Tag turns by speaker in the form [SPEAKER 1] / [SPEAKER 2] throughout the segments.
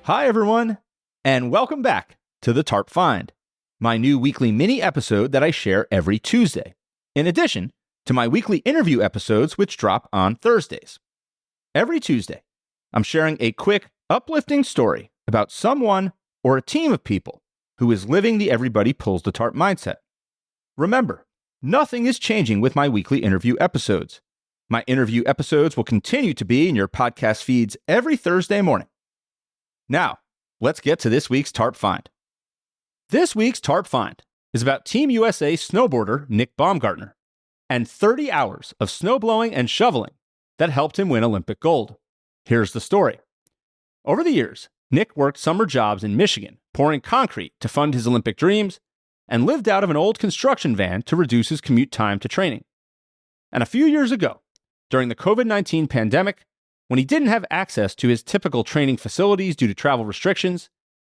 [SPEAKER 1] Hi, everyone, and welcome back to the TARP Find, my new weekly mini episode that I share every Tuesday, in addition to my weekly interview episodes, which drop on Thursdays. Every Tuesday, I'm sharing a quick, uplifting story about someone or a team of people who is living the everybody pulls the TARP mindset. Remember, nothing is changing with my weekly interview episodes. My interview episodes will continue to be in your podcast feeds every Thursday morning. Now, let's get to this week's TARP Find. This week's TARP Find is about Team USA snowboarder Nick Baumgartner and 30 hours of snowblowing and shoveling that helped him win Olympic gold. Here's the story. Over the years, Nick worked summer jobs in Michigan, pouring concrete to fund his Olympic dreams, and lived out of an old construction van to reduce his commute time to training. And a few years ago, during the COVID-19 pandemic, when he didn't have access to his typical training facilities due to travel restrictions,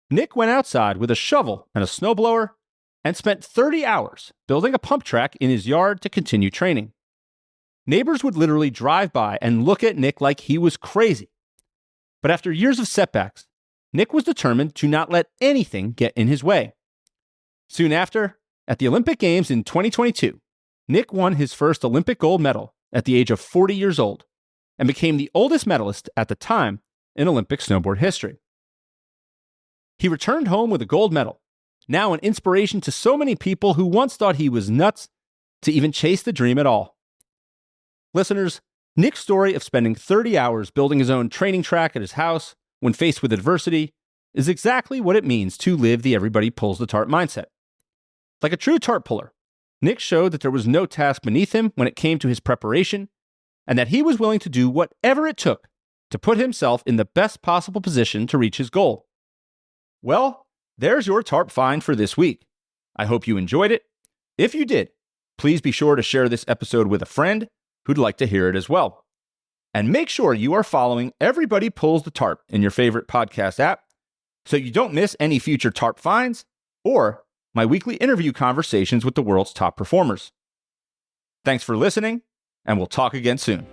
[SPEAKER 1] Nick went outside with a shovel and a snowblower and spent 30 hours building a pump track in his yard to continue training. Neighbors would literally drive by and look at Nick like he was crazy. But after years of setbacks, Nick was determined to not let anything get in his way. Soon after, at the Olympic Games in 2022, Nick won his first Olympic gold medal at the age of 40 years old and became the oldest medalist at the time in Olympic snowboard history. He returned home with a gold medal, now an inspiration to so many people who once thought he was nuts to even chase the dream at all. Listeners, Nick's story of spending 30 hours building his own training track at his house when faced with adversity is exactly what it means to live the everybody pulls the TARP mindset. Like a true TARP puller, Nick showed that there was no task beneath him when it came to his preparation, and that he was willing to do whatever it took to put himself in the best possible position to reach his goal. Well, there's your TARP Find for this week. I hope you enjoyed it. If you did, please be sure to share this episode with a friend who'd like to hear it as well. And make sure you are following Everybody Pulls the TARP in your favorite podcast app so you don't miss any future TARP finds or my weekly interview conversations with the world's top performers. Thanks for listening, and we'll talk again soon.